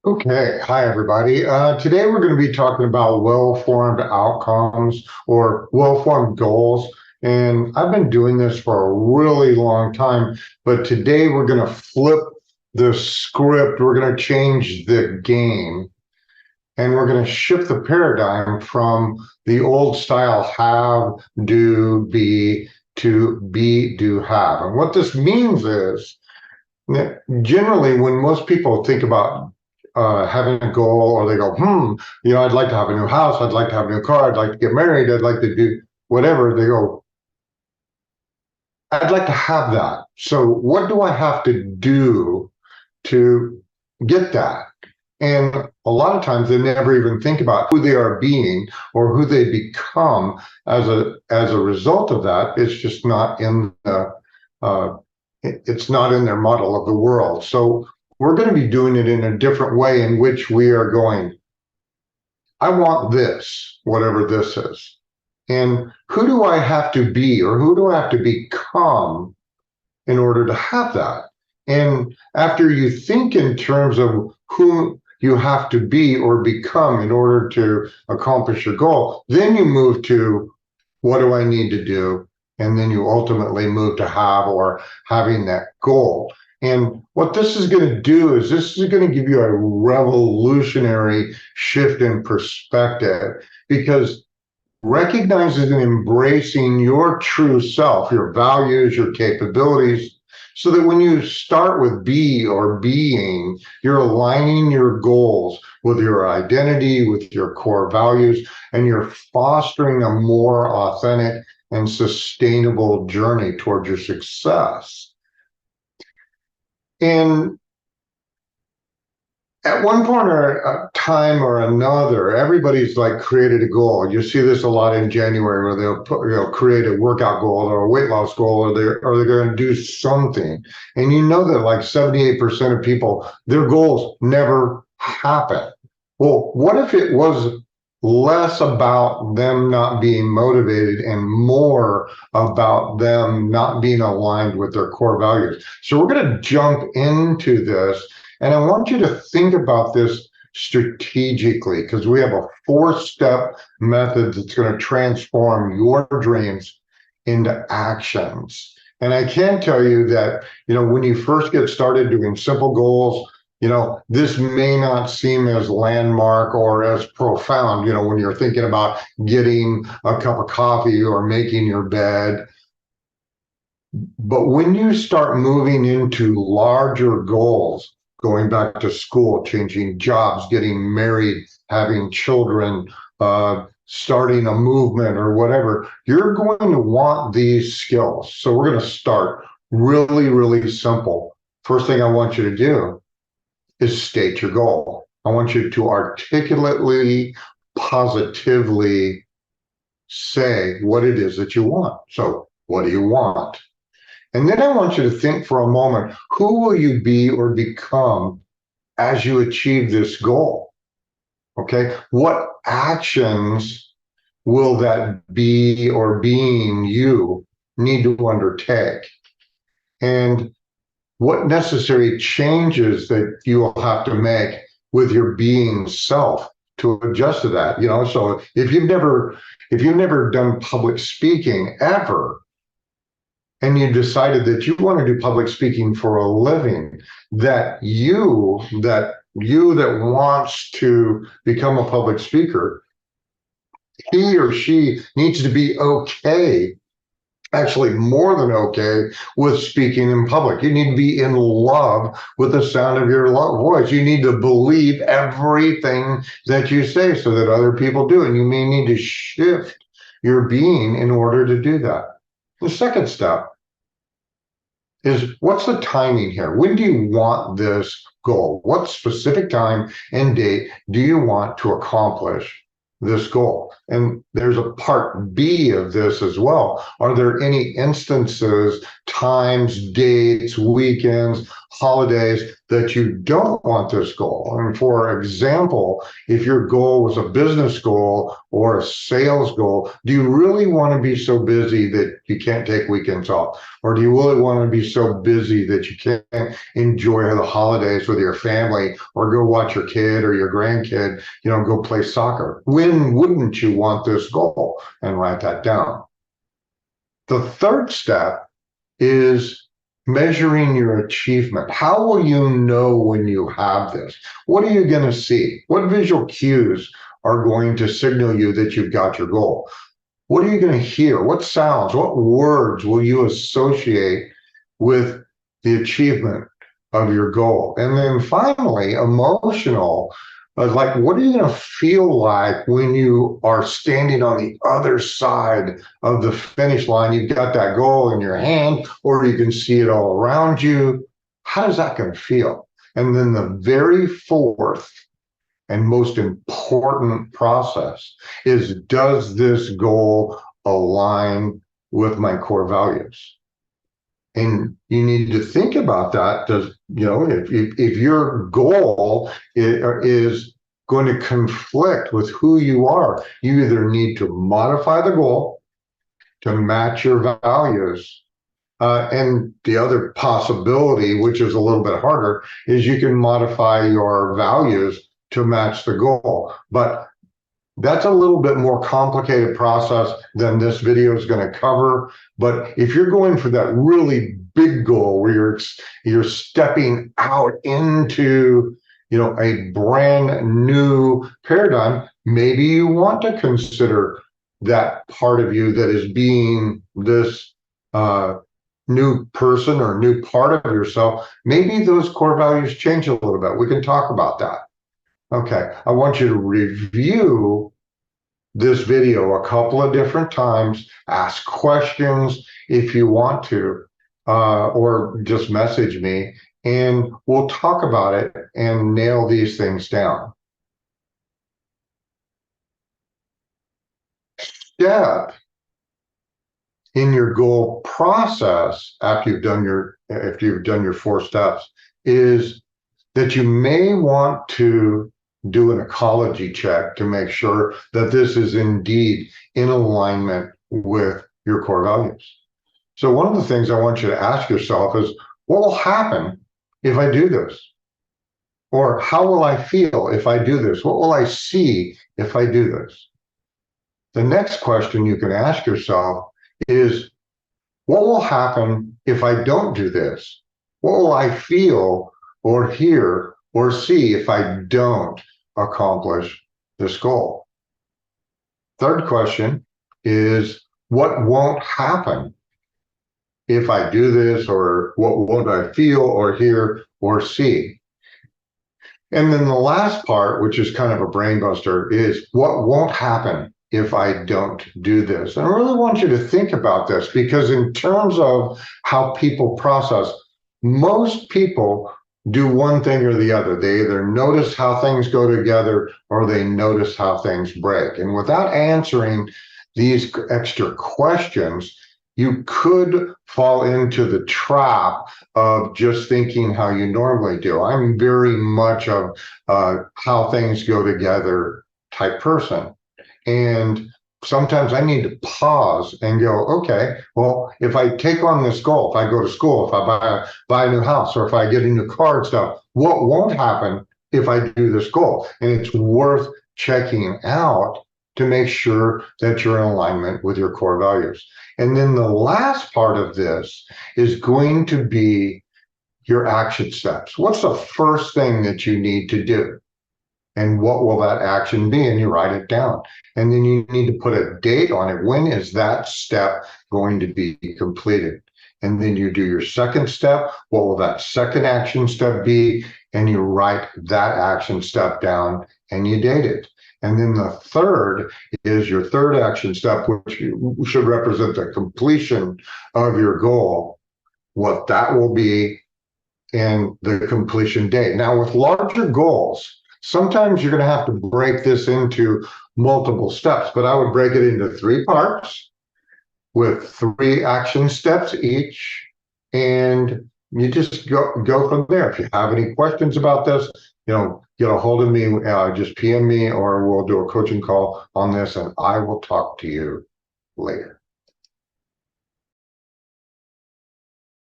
Okay, hi everybody. Today we're going to be talking about well-formed outcomes or well-formed goals. And I've been doing this for a really long time, but today we're going to flip the script. We're going to change the game and we're going to shift the paradigm from the old style have, do, be to be, do, have. And what this means is generally, when most people think about having a goal, or they go, I'd like to have a new house, I'd like to have a new car, I'd like to get married, I'd like to do whatever, they go, I'd like to have that. So, what do I have to do to get that? And a lot of times they never even think about who they are being or who they become as a result of that. It's just not in the uh, it's not in their model of the world. So we're going to be doing it in a different way in which we are going, I want this, whatever this is. And who do I have to be or who do I have to become in order to have that? And after you think in terms of who you have to be or become in order to accomplish your goal, then you move to what do I need to do? And then you ultimately move to have or having that goal. And what this is going to do is this is going to give you a revolutionary shift in perspective because recognizing and embracing your true self, your values, your capabilities, so that when you start with be or being, you're aligning your goals with your identity, with your core values, and you're fostering a more authentic and sustainable journey towards your success. And at one point or a time or another, everybody's like created a goal. You see this a lot in January where they'll create a workout goal or a weight loss goal or they're going to do something. And you know that like 78% of people, their goals never happen. Well, what if it was less about them not being motivated and more about them not being aligned with their core values? So we're going to jump into this and I want you to think about this strategically because we have a four-step method that's going to transform your dreams into actions. And I can tell you that, when you first get started doing simple goals, this may not seem as landmark or as profound, when you're thinking about getting a cup of coffee or making your bed. But when you start moving into larger goals, going back to school, changing jobs, getting married, having children, starting a movement or whatever, you're going to want these skills. So we're going to start really, really simple. First thing I want you to do is state your goal. I want you to articulately, positively say what it is that you want. So, what do you want? And then I want you to think for a moment, who will you be or become as you achieve this goal? Okay. What actions will that be or being you need to undertake? And what necessary changes that you will have to make with your being self to adjust to that? So if you've never done public speaking ever, and you decided that you want to do public speaking for a living, that wants to become a public speaker, he or she needs to be okay, actually more than okay, with speaking in public. You need to be in love with the sound of your voice. You need to believe everything that you say so that other people do. And you may need to shift your being in order to do that. The second step is what's the timing here? When do you want this goal? What specific time and date do you want to accomplish this goal? And there's a part B of this as well. Are there any instances, times, dates, weekends, holidays that you don't want this goal. And for example, if your goal was a business goal or a sales goal, do you really want to be so busy that you can't take weekends off? Or do you really want to be so busy that you can't enjoy the holidays with your family or go watch your kid or your grandkid, go play soccer? When wouldn't you want this goal? And write that down. The third step is measuring your achievement. How will you know when you have this? What are you going to see? What visual cues are going to signal you that you've got your goal? What are you going to hear? What sounds, what words will you associate with the achievement of your goal? And then finally, emotional. Like, what are you going to feel like when you are standing on the other side of the finish line? You've got that goal in your hand, or you can see it all around you. How's that going to feel? And then the very fourth and most important process is, does this goal align with my core values? And you need to think about that. If your goal is going to conflict with who you are, you either need to modify the goal to match your values. And the other possibility, which is a little bit harder, is you can modify your values to match the goal. But that's a little bit more complicated process than this video is going to cover. But if you're going for that really big goal where you're stepping out into a brand new paradigm, maybe you want to consider that part of you that is being this new person or new part of yourself. Maybe those core values change a little bit. We can talk about that. Okay, I want you to review this video a couple of different times, ask questions if you want to, or just message me, and we'll talk about it and nail these things down. Step in your goal process after if you've done your 4 steps is that you may want to do an ecology check to make sure that this is indeed in alignment with your core values. So one of the things I want you to ask yourself is, what will happen if I do this? Or how will I feel if I do this? What will I see if I do this? The next question you can ask yourself is, what will happen if I don't do this? What will I feel or hear or see if I don't accomplish this goal? Third question is, what won't happen if I do this, or what won't I feel or hear or see? And then the last part, which is kind of a brain buster, is what won't happen if I don't do this? And I really want you to think about this, because in terms of how people process, most people do one thing or the other. They either notice how things go together or they notice how things break. And without answering these extra questions, you could fall into the trap of just thinking how you normally do. I'm very much of how things go together type person. And sometimes I need to pause and go, okay, well, if I take on this goal, if I go to school, if I buy a new house, or if I get a new car and stuff, what won't happen if I do this goal? And it's worth checking out to make sure that you're in alignment with your core values. And then the last part of this is going to be your action steps. What's the first thing that you need to do? And what will that action be? And you write it down. And then you need to put a date on it. When is that step going to be completed? And then you do your second step. What will that second action step be? And you write that action step down and you date it. And then the third is your third action step, which should represent the completion of your goal, what that will be, and the completion date. Now, with larger goals, sometimes you're going to have to break this into multiple steps, but I would break it into 3 parts with 3 action steps each. And you just go from there. If you have any questions about this, get a hold of me, just PM me, or we'll do a coaching call on this, and I will talk to you later.